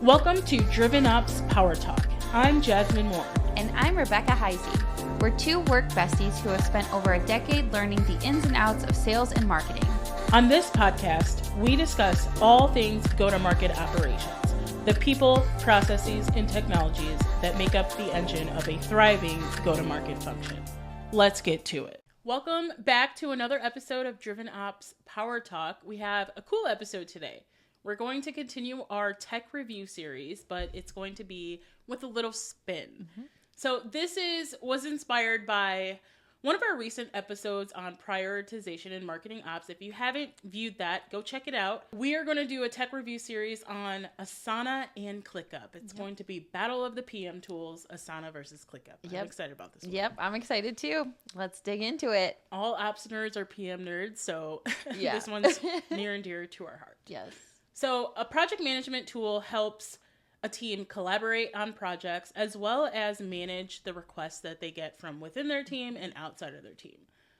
Welcome to Driven Ops Power Talk. I'm Jasmine Moore. And I'm Rebecca Heisey. We're two work besties who have spent over a decade learning the ins and outs of sales and marketing. On this podcast, we discuss all things go-to-market operations, the people, processes, and technologies that make up the engine of a thriving go-to-market function. Let's get to it. Welcome back to another episode of Driven Ops Power Talk. We have a cool episode today. We're going to continue our tech review series, but it's going to be with a little spin. Mm-hmm. So this was inspired by one of our recent episodes on prioritization and marketing ops. If you haven't viewed that, go check it out. We are going to do a tech review series on Asana and ClickUp. It's going to be Battle of the PM Tools, Asana versus ClickUp. I'm excited about this one. Yep, I'm excited too. Let's dig into it. All ops nerds are PM nerds, so this one's near and dear to our heart. Yes. So a project management tool helps a team collaborate on projects as well as manage the requests that they get from within their team and outside of their team.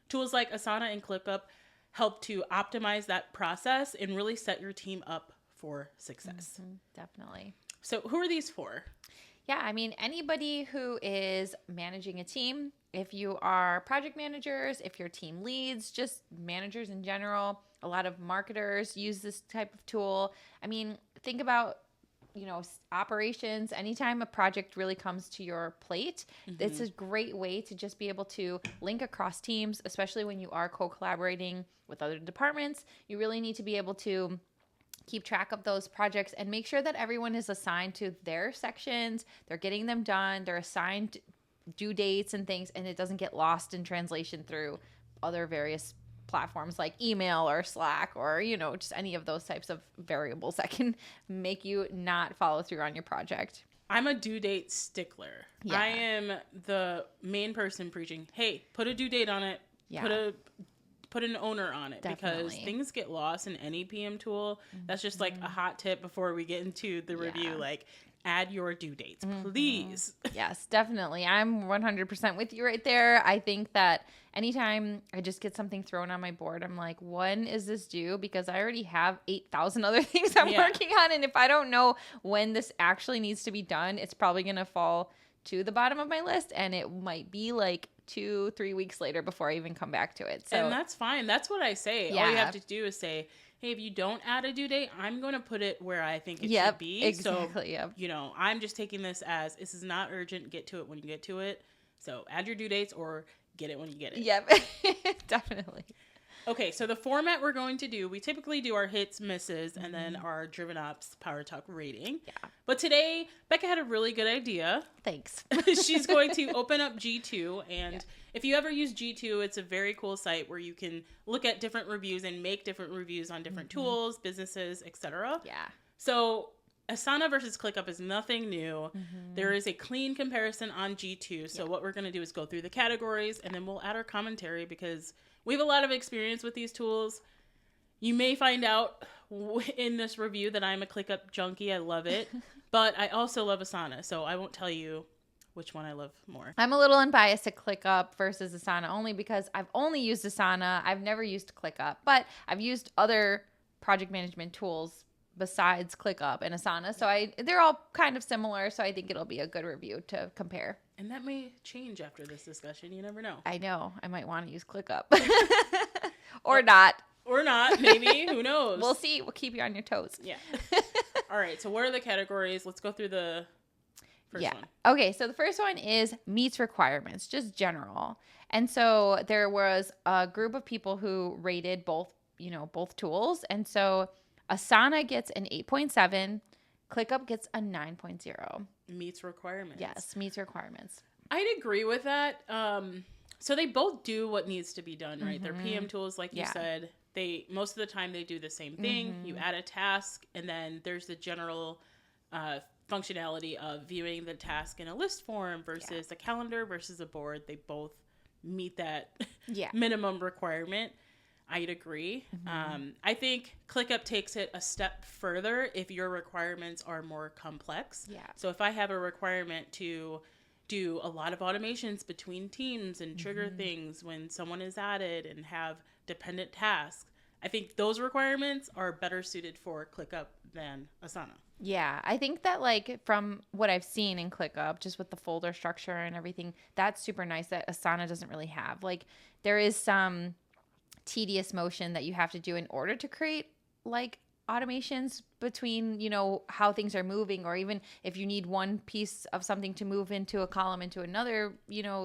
Tools like Asana and ClickUp help to optimize that process and really set your team up for success. Mm-hmm, definitely. So who are these for? Yeah, I mean, anybody who is managing a team, if you are project managers, if your team leads, just managers in general, a lot of marketers use this type of tool. I mean, think about, operations. Anytime a project really comes to your plate, it's a great way to just be able to link across teams, especially when you are co-collaborating with other departments. You really need to be able to keep track of those projects and make sure that everyone is assigned to their sections. They're getting them done. They're assigned due dates and things, and it doesn't get lost in translation through other various platforms like email or Slack or, just any of those types of variables that can make you not follow through on your project. I'm a due date stickler. Yeah. I am the main person preaching, hey, put a due date on it. Yeah. Put an owner on it. Definitely. Because things get lost in any PM tool. That's just like a hot tip before we get into the review. Like, add your due dates, please. Yes, definitely. I'm 100% with you right there. I think that anytime I just get something thrown on my board, I'm like, when is this due? Because I already have 8,000 other things I'm working on. And if I don't know when this actually needs to be done, it's probably going to fall to the bottom of my list. And it might be like 2-3 weeks later before I even come back to it. So, and that's fine. That's what I say. Yeah. All you have to do is say, hey, if you don't add a due date, I'm going to put it where I think it should be. Exactly. So, I'm just taking this as this is not urgent. Get to it when you get to it. So add your due dates or get it when you get it. Yep, definitely. Okay, so the format we're going to do, we typically do our hits, misses, and then our Driven Ops Power Talk rating. Yeah. But today, Becca had a really good idea. Thanks. She's going to open up G2, and if you ever use G2, it's a very cool site where you can look at different reviews and make different reviews on different tools, businesses, etc. Yeah. So Asana versus ClickUp is nothing new. There is a clean comparison on G2. So what we're going to do is go through the categories, and then we'll add our commentary because we have a lot of experience with these tools. You may find out in this review that I'm a ClickUp junkie. I love it. But I also love Asana, so I won't tell you which one I love more. I'm a little unbiased to ClickUp versus Asana only because I've only used Asana. I've never used ClickUp, but I've used other project management tools besides ClickUp and Asana. So they're all kind of similar, so I think it'll be a good review to compare. And that may change after this discussion. You never know. I know. I might want to use ClickUp. Or not. Or not, maybe. Who knows? We'll see. We'll keep you on your toes. Yeah. All right. So what are the categories? Let's go through the first one. Okay. So the first one is meets requirements, just general. And so there was a group of people who rated both tools. And so Asana gets an 8.7. ClickUp gets a 9.0. Meets requirements. Yes, meets requirements. I'd agree with that. So they both do what needs to be done, right? They're PM tools, like you said. Most of the time they do the same thing. You add a task, and then there's the general functionality of viewing the task in a list form versus a calendar versus a board. They both meet that minimum requirement. I'd agree. I think ClickUp takes it a step further if your requirements are more complex. Yeah. So if I have a requirement to do a lot of automations between teams and trigger things when someone is added and have dependent tasks, I think those requirements are better suited for ClickUp than Asana. Yeah, I think that like from what I've seen in ClickUp, just with the folder structure and everything, that's super nice that Asana doesn't really have. Like there is some tedious motion that you have to do in order to create like automations between, how things are moving, or even if you need one piece of something to move into a column into another,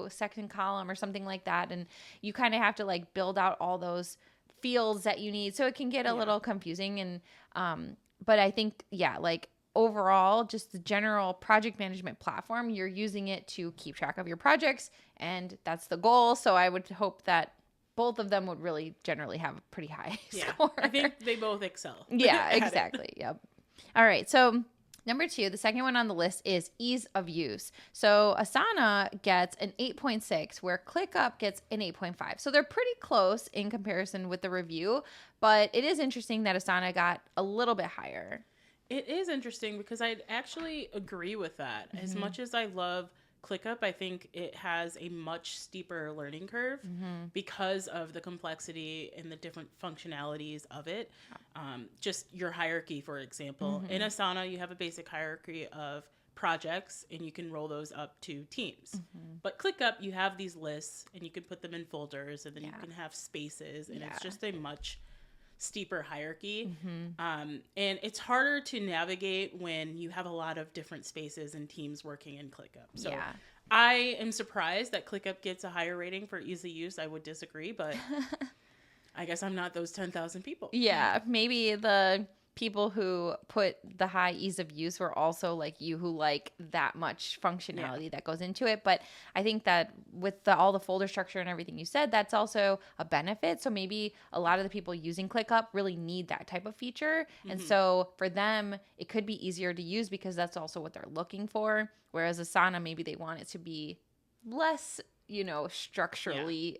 second column or something like that. And you kind of have to like build out all those fields that you need. So it can get a little confusing. And, but I think, yeah, like overall, just the general project management platform, you're using it to keep track of your projects, and that's the goal. So I would hope that both of them would really generally have a pretty high score. I think they both excel. Yeah, exactly. Yep. All right. So number 2, the second one on the list is ease of use. So Asana gets an 8.6, where ClickUp gets an 8.5. So they're pretty close in comparison with the review, but it is interesting that Asana got a little bit higher. It is interesting because I'd actually agree with that. As much as I love ClickUp, I think it has a much steeper learning curve because of the complexity and the different functionalities of it. Just your hierarchy, for example. In Asana, you have a basic hierarchy of projects, and you can roll those up to teams. But ClickUp, you have these lists, and you can put them in folders, and then you can have spaces, and it's just a much steeper hierarchy. And it's harder to navigate when you have a lot of different spaces and teams working in ClickUp. So I am surprised that ClickUp gets a higher rating for ease of use. I would disagree, but I guess I'm not those 10,000 people. Yeah, maybe the people who put the high ease of use were also like you, who like that much functionality that goes into it. But I think that with all the folder structure and everything you said, that's also a benefit. So maybe a lot of the people using ClickUp really need that type of feature. And so for them, it could be easier to use because that's also what they're looking for. Whereas Asana, maybe they want it to be less structurally,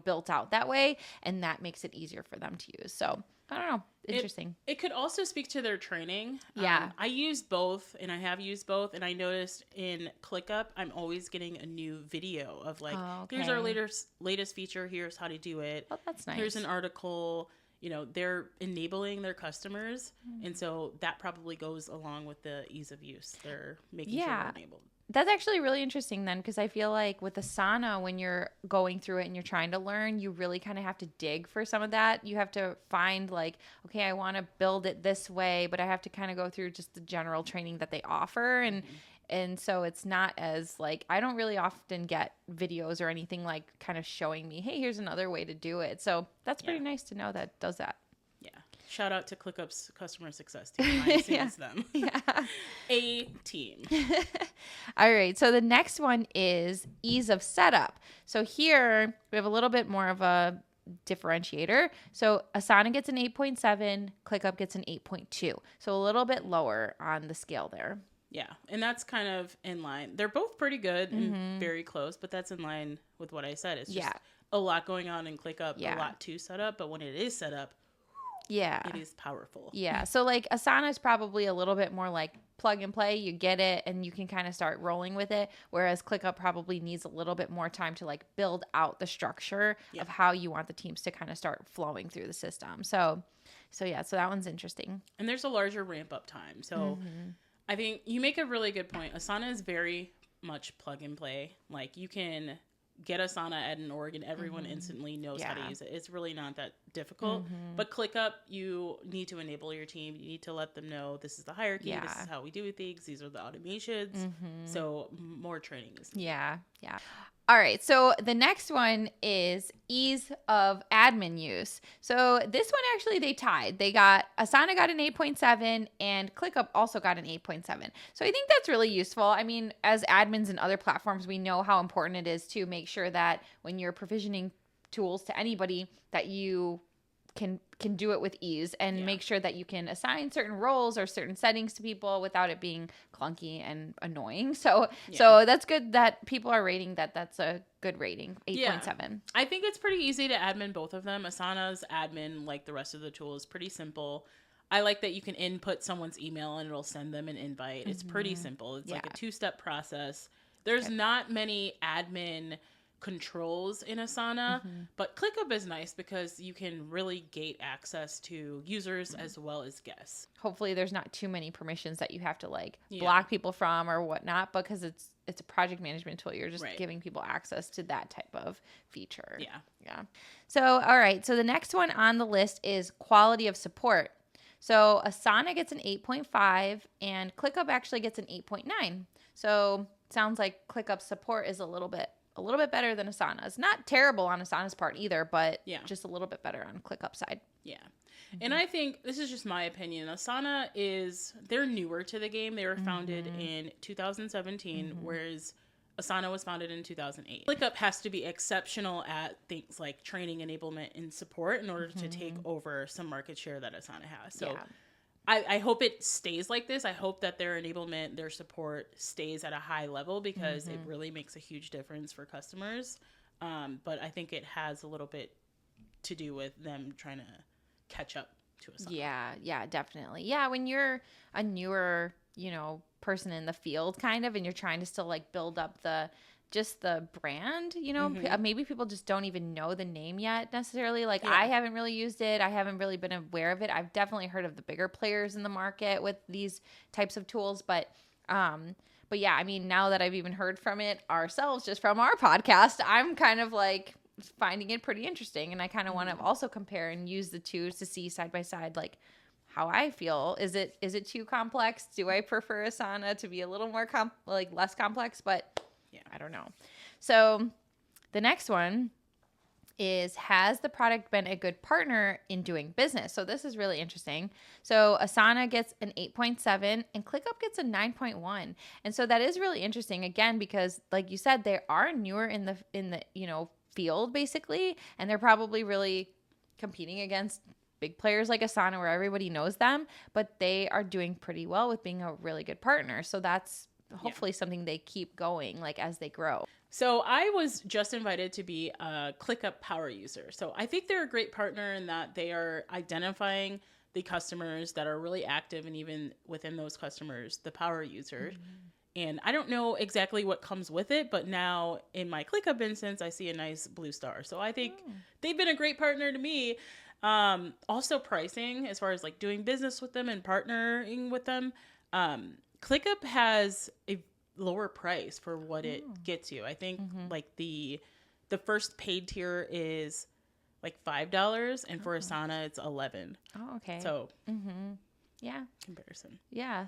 built out that way. And that makes it easier for them to use. So I don't know. Interesting. It could also speak to their training. Yeah. I use both, and I have used both, and I noticed in ClickUp, I'm always getting a new video of like, here's our latest feature, here's how to do it. Oh, that's nice. Here's an article. They're enabling their customers, and so that probably goes along with the ease of use. They're making sure they're enabled. That's actually really interesting then, because I feel like with Asana, when you're going through it and you're trying to learn, you really kind of have to dig for some of that. You have to find like, okay, I want to build it this way, but I have to kind of go through just the general training that they offer. And so it's not as like, I don't really often get videos or anything like kind of showing me, hey, here's another way to do it. So that's pretty nice to know that does that. Yeah. Shout out to ClickUp's customer success team. I see it's them. A team. All right. So the next one is ease of setup. So here we have a little bit more of a differentiator. So Asana gets an 8.7, ClickUp gets an 8.2. So a little bit lower on the scale there. Yeah. And that's kind of in line. They're both pretty good and very close, but that's in line with what I said. It's just a lot going on in ClickUp, a lot to set up. But when it is set up, it is powerful. Yeah. So like Asana is probably a little bit more like plug and play. You get it and you can kind of start rolling with it. Whereas ClickUp probably needs a little bit more time to like build out the structure of how you want the teams to kind of start flowing through the system. So that one's interesting. And there's a larger ramp up time. So I think you make a really good point. Asana is very much plug and play. Like you can get Asana at an org and everyone instantly knows how to use it. It's really not that difficult. But ClickUp, you need to enable your team. You need to let them know this is the hierarchy. This is how we do things. These are the automations. So more training is needed. Yeah. All right, so the next one is ease of admin use. So this one actually they tied. Asana got an 8.7 and ClickUp also got an 8.7. So I think that's really useful. I mean, as admins in other platforms, we know how important it is to make sure that when you're provisioning tools to anybody that you can do it with ease and make sure that you can assign certain roles or certain settings to people without it being clunky and annoying. So that's good that people are rating that's a good rating, 8.7. Yeah. I think it's pretty easy to admin both of them. Asana's admin, like the rest of the tool, is pretty simple. I like that you can input someone's email and it'll send them an invite. It's pretty simple. It's like a 2-step process. There's not many admin controls in Asana, but ClickUp is nice because you can really gate access to users as well as guests. Hopefully there's not too many permissions that you have to like block people from or whatnot, because it's a project management tool. You're just giving people access to that type of feature. Yeah. So, all right. So the next one on the list is quality of support. So Asana gets an 8.5 and ClickUp actually gets an 8.9. So sounds like ClickUp support is a little bit better than Asana. It's not terrible on Asana's part either, but just a little bit better on ClickUp side. Yeah. And I think, this is just my opinion, Asana they're newer to the game. They were founded in 2017, whereas Asana was founded in 2008. ClickUp has to be exceptional at things like training, enablement, and support in order to take over some market share that Asana has. So I hope it stays like this. I hope that their enablement, their support stays at a high level, because it really makes a huge difference for customers. But I think it has a little bit to do with them trying to catch up to Asana. Yeah, definitely. Yeah, when you're a newer, person in the field kind of, and you're trying to still like build up the brand, maybe people just don't even know the name yet necessarily. Like I haven't really used it. I haven't really been aware of it. I've definitely heard of the bigger players in the market with these types of tools, but yeah, I mean, now that I've even heard from it ourselves, just from our podcast, I'm kind of like finding it pretty interesting. And I kind of want to also compare and use the two to see side by side, like how I feel. Is it too complex? Do I prefer Asana to be a little more less complex? But I don't know. So the next one is, has the product been a good partner in doing business? So this is really interesting. So Asana gets an 8.7 and ClickUp gets a 9.1. And so that is really interesting, again, because like you said, they are newer in the field basically, and they're probably really competing against big players like Asana where everybody knows them, but they are doing pretty well with being a really good partner. So that's hopefully something they keep going like as they grow. So I was just invited to be a ClickUp power user. So I think they're a great partner in that they are identifying the customers that are really active, and even within those customers, the power users. And I don't know exactly what comes with it, but now in my ClickUp instance, I see a nice blue star. So I think they've been a great partner to me. Also pricing, as far as like doing business with them and partnering with them. ClickUp has a lower price for what it gets you. I think like the first paid tier is like $5, and for Asana it's $11. Oh, okay. So yeah, comparison. Yeah.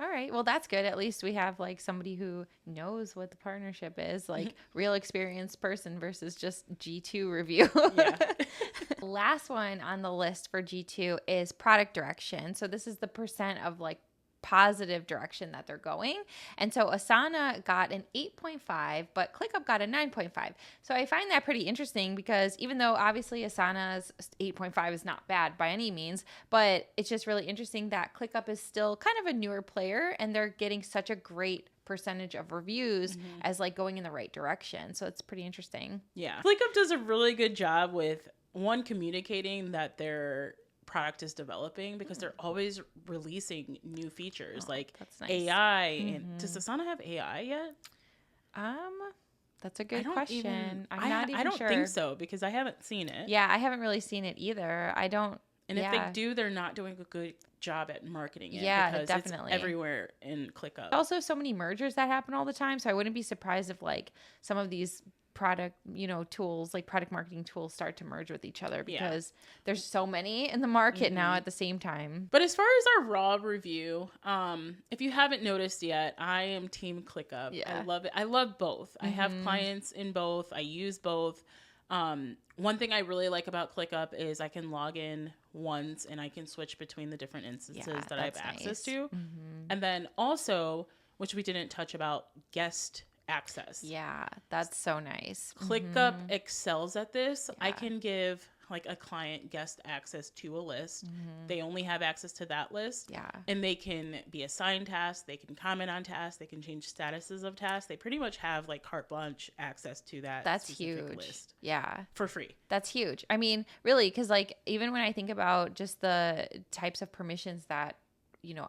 All right. Well, that's good. At least we have like somebody who knows what the partnership is, like real experienced person versus just G2 review. Last one on the list for G2 is product direction. So this is the percent of like positive direction that they're going. And so Asana got an 8.5, but ClickUp got a 9.5. So I find that pretty interesting, because even though obviously Asana's 8.5 is not bad by any means, but it's just really interesting that ClickUp is still kind of a newer player, and they're getting such a great percentage of reviews as like going in the right direction. So it's pretty interesting. Yeah. ClickUp does a really good job with communicating that their product is developing, because they're always releasing new features like nice. AI. And does Asana have AI yet? That's a good question. I'm not even sure. I don't think so, because I haven't seen it. Yeah, I haven't really seen it either. I don't. And if they do, they're not doing a good job at marketing it. Yeah, because definitely. It's everywhere in ClickUp. Also, so many mergers that happen all the time. So I wouldn't be surprised if like some of these product, tools, like product marketing tools, start to merge with each other, because there's so many in the market now at the same time. But as far as our raw review, if you haven't noticed yet, I am team ClickUp. Yeah. I love it. I love both. I have clients in both. I use both. One thing I really like about ClickUp is I can log in once and I can switch between the different instances that I have access to. And then also, which we didn't touch about, guest access. Yeah, that's so nice. ClickUp excels at this. I can give like a client guest access to a list. They only have access to that list. Yeah. And they can be assigned tasks. They can comment on tasks. They can change statuses of tasks. They pretty much have like carte blanche access to that. That's huge. List. Yeah. For free. That's huge. I mean, really, because like even when I think about just the types of permissions that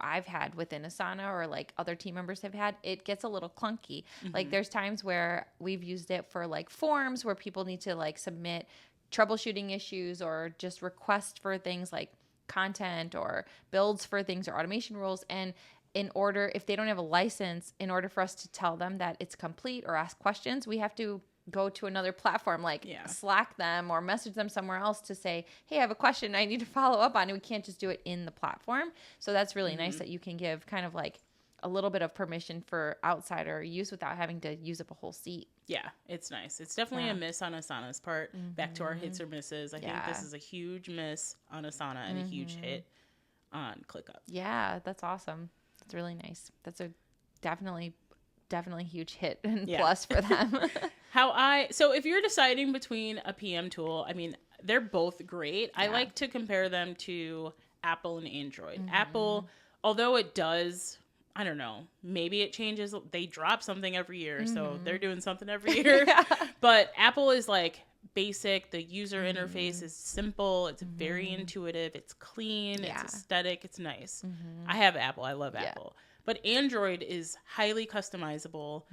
I've had within Asana or like other team members have had, it gets a little clunky. Like there's times where we've used it for like forms where people need to like submit troubleshooting issues or just request for things like content or builds for things or automation rules. And if they don't have a license, in order for us to tell them that it's complete or ask questions, we have to go to another platform like Slack them or message them somewhere else to say, hey, I have a question I need to follow up on. And we can't just do it in the platform. So that's really nice that you can give kind of like a little bit of permission for outsider use without having to use up a whole seat. Yeah, it's nice. It's definitely a miss on Asana's part. Back to our hits or misses. I think this is a huge miss on Asana and a huge hit on ClickUp. Yeah, that's awesome. That's really nice. That's a definitely huge hit and plus for them. So if you're deciding between a PM tool, I mean, they're both great. I like to compare them to Apple and Android. Apple, although it does, I don't know, maybe it changes. They drop something every year, so they're doing something every year. But Apple is like basic. The user interface is simple. It's very intuitive. It's clean. It's aesthetic. It's nice. I have Apple. I love Apple. But Android is highly customizable.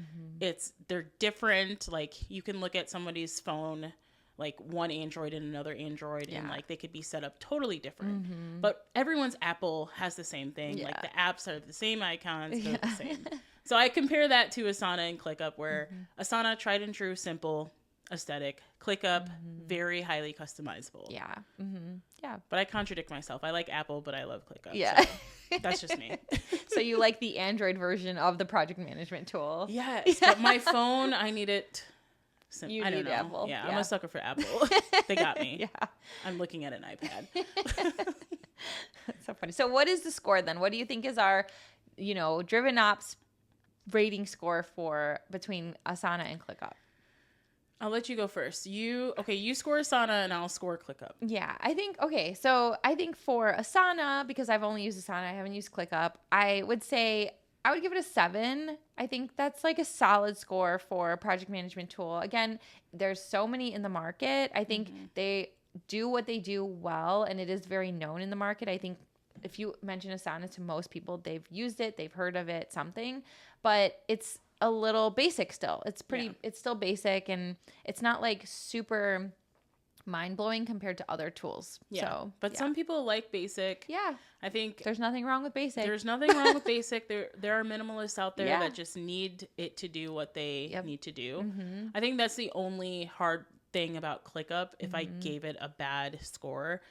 They're different. Like you can look at somebody's phone, like one Android and another Android, and like they could be set up totally different. But everyone's Apple has the same thing. Like the apps are the same icons, they're the same. So I compare that to Asana and ClickUp, where Asana, tried and true, simple, aesthetic. ClickUp, very highly customizable. Yeah. Yeah. But I contradict myself. I like Apple, but I love ClickUp. Yeah. So that's just me. So you like the Android version of the project management tool? Yes. But my phone, I need it. You I don't need know. Apple. Yeah, I'm a sucker for Apple. They got me. Yeah. I'm looking at an iPad. That's so funny. So what is the score then? What do you think is our, Driven Ops rating score for between Asana and ClickUp? I'll let you go first. You score Asana and I'll score ClickUp. Yeah, I think for Asana, because I've only used Asana, I haven't used ClickUp, I would give it a 7. I think that's like a solid score for a project management tool. Again, there's so many in the market. I think they do what they do well, and it is very known in the market. I think if you mention Asana to most people, they've used it, they've heard of it, something, but it's a little basic still. It's still basic, and it's not like super mind-blowing compared to other tools. Yeah. So, but some people like basic. Yeah. I think there's nothing wrong with basic. There's nothing wrong with basic. There are minimalists out there that just need it to do what they need to do. I think that's the only hard thing about ClickUp. If I gave it a bad score,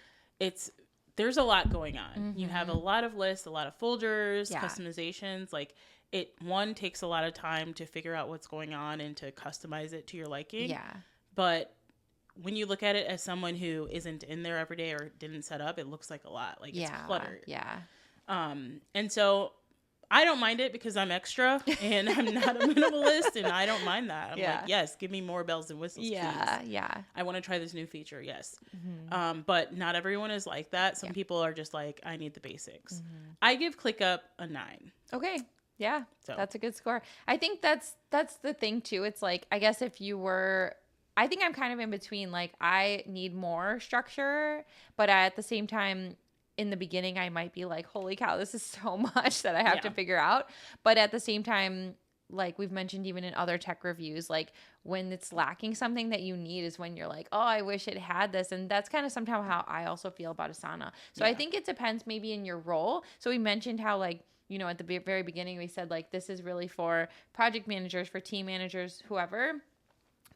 there's a lot going on. You have a lot of lists, a lot of folders, customizations. Like it takes a lot of time to figure out what's going on and to customize it to your liking. Yeah. But when you look at it as someone who isn't in there every day or didn't set up, it looks like a lot. Like it's cluttered. Yeah. And so I don't mind it because I'm extra and I'm not a minimalist, and I don't mind that. I'm like, yes, give me more bells and whistles, please. Yeah. I want to try this new feature, yes. But not everyone is like that. Some people are just like, I need the basics. I give ClickUp a 9. Okay. Yeah, so that's a good score. I think that's the thing too. It's like, I guess I think I'm kind of in between. Like I need more structure, but at the same time, in the beginning, I might be like, holy cow, this is so much that I have to figure out. But at the same time, like we've mentioned even in other tech reviews, like when it's lacking something that you need is when you're like, oh, I wish it had this. And that's kind of somehow how I also feel about Asana. So I think it depends maybe in your role. So we mentioned how like, at the very beginning, we said like, this is really for project managers, for team managers, whoever.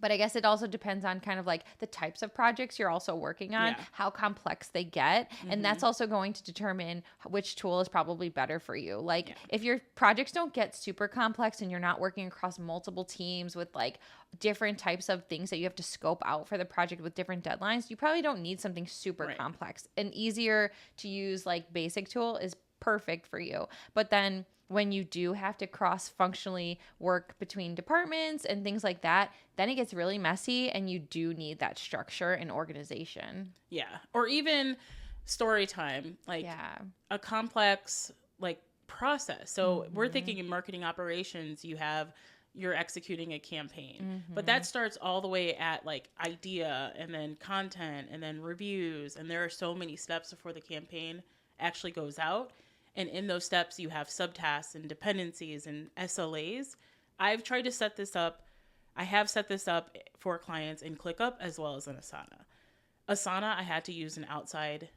But I guess it also depends on kind of like the types of projects you're also working on, how complex they get. And that's also going to determine which tool is probably better for you. Like if your projects don't get super complex and you're not working across multiple teams with like different types of things that you have to scope out for the project with different deadlines, you probably don't need something super complex. An easier to use like basic tool is perfect for you. But then when you do have to cross-functionally work between departments and things like that, then it gets really messy and you do need that structure and organization. Yeah. Or even story time, like a complex like process. So we're thinking in marketing operations, you're executing a campaign, but that starts all the way at like idea and then content and then reviews. And there are so many steps before the campaign actually goes out. And in those steps, you have subtasks and dependencies and SLAs. I've tried to set this up. I have set this up for clients in ClickUp as well as in Asana. Asana, I had to use an outside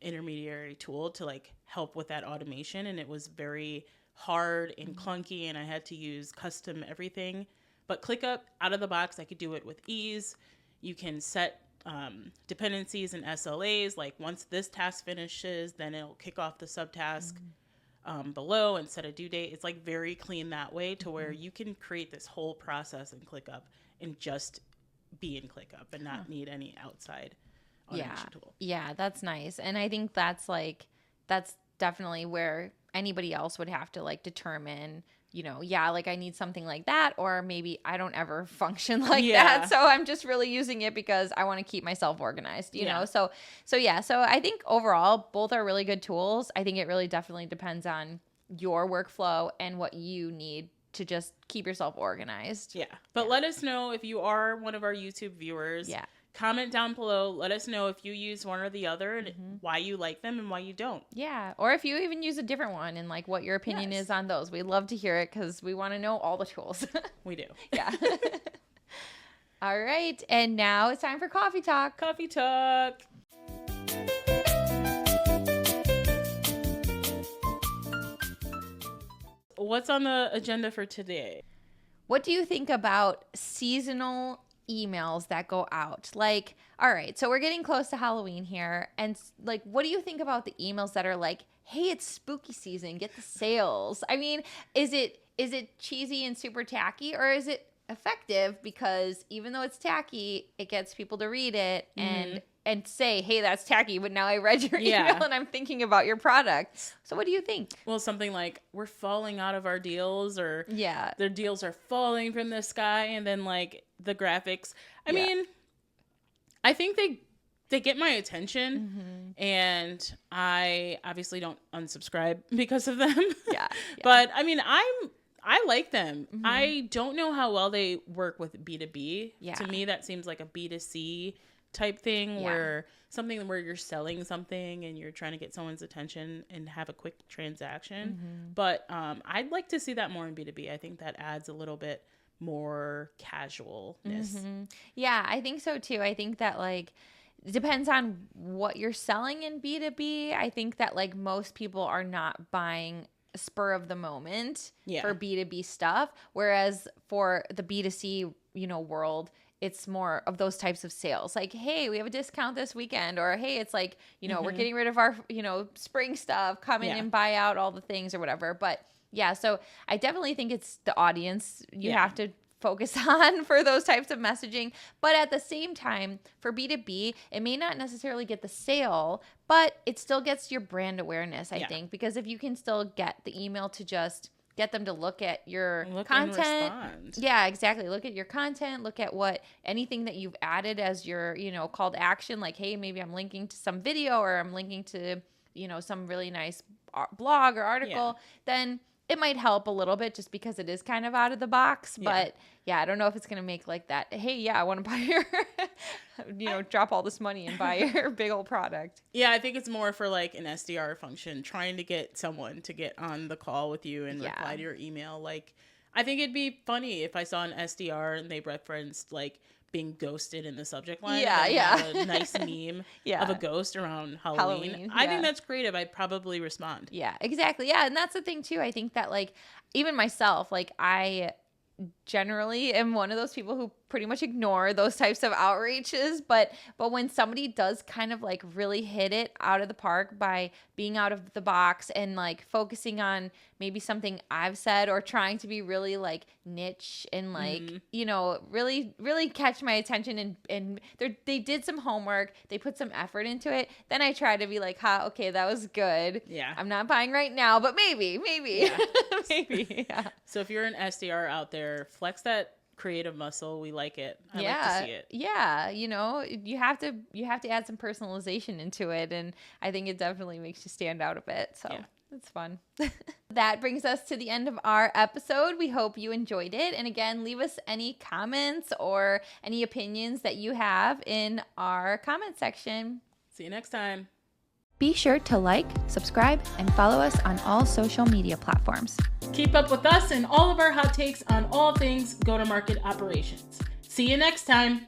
intermediary tool to like help with that automation. And it was very hard and clunky, and I had to use custom everything. But ClickUp, out of the box, I could do it with ease. You can set dependencies and SLAs. Like once this task finishes, then it'll kick off the subtask below and set a due date. It's like very clean that way to where you can create this whole process in ClickUp and just be in ClickUp and not need any outside automation tool. Yeah, that's nice. And I think that's definitely where anybody else would have to like determine, like I need something like that, or maybe I don't ever function like that. So I'm just really using it because I want to keep myself organized, you know? So I think overall, both are really good tools. I think it really definitely depends on your workflow and what you need to just keep yourself organized. Yeah. But let us know if you are one of our YouTube viewers. Yeah. Comment down below. Let us know if you use one or the other and why you like them and why you don't. Yeah. Or if you even use a different one and like what your opinion is on those. We'd love to hear it because we want to know all the tools. We do. Yeah. All right. And now it's time for coffee talk. Coffee talk. What's on the agenda for today? What do you think about seasonal emails that go out? Like, all right, so we're getting close to Halloween here, and like, what do you think about the emails that are like, hey, it's spooky season, get the sales? I mean, is it cheesy and super tacky, or is it effective because even though it's tacky, it gets people to read it and say, hey, that's tacky, but now I read your email and I'm thinking about your product. So what do you think? Well, something like, we're falling out of our deals, or their deals are falling from the sky, and then like the graphics. I mean, I think they get my attention, and I obviously don't unsubscribe because of them. But I mean, I like them. I don't know how well they work with B2B. To me, that seems like a B2C type thing where you're selling something and you're trying to get someone's attention and have a quick transaction. But I'd like to see that more in B2B. I think that adds a little bit more casualness. Yeah, I think so too. I think that like it depends on what you're selling in B2B. I think that like most people are not buying spur of the moment for B2B stuff, whereas for the B2C, world, it's more of those types of sales. Like, hey, we have a discount this weekend, or hey, it's like, we're getting rid of our, spring stuff, come in and buy out all the things or whatever. But yeah, so I definitely think it's the audience you have to focus on for those types of messaging. But at the same time, for B2B, it may not necessarily get the sale, but it still gets your brand awareness, I think, because if you can still get the email to just get them to look at your content. Yeah, exactly. Look at your content, look at anything that you've added as your, call to action, like, hey, maybe I'm linking to some video, or I'm linking to, some really nice blog or article, then it might help a little bit just because it is kind of out of the box. But I don't know if it's going to make like that, hey, I want to buy your, drop all this money and buy your big old product. Yeah, I think it's more for like an SDR function, trying to get someone to get on the call with you and reply to your email. Like, I think it'd be funny if I saw an SDR and they referenced like being ghosted in the subject line. A nice meme of a ghost around Halloween. I think that's creative. I'd probably respond. Yeah, exactly. Yeah, and that's the thing too. I think that like even myself, like I generally am one of those people who pretty much ignore those types of outreaches, but when somebody does kind of like really hit it out of the park by being out of the box and like focusing on maybe something I've said, or trying to be really like niche and like really catch my attention, and they did some homework, they put some effort into it, then I try to be like, okay, that was good. I'm not buying right now, but maybe maybe. So if you're an SDR out there, flex that creative muscle. We like it. I like to see it. You have to add some personalization into it, and I think it definitely makes you stand out a bit. So it's fun. That brings us to the end of our episode. We hope you enjoyed it. And again, leave us any comments or any opinions that you have in our comment section. See you next time. Be sure to like, subscribe, and follow us on all social media platforms. Keep up with us and all of our hot takes on all things go-to-market operations. See you next time.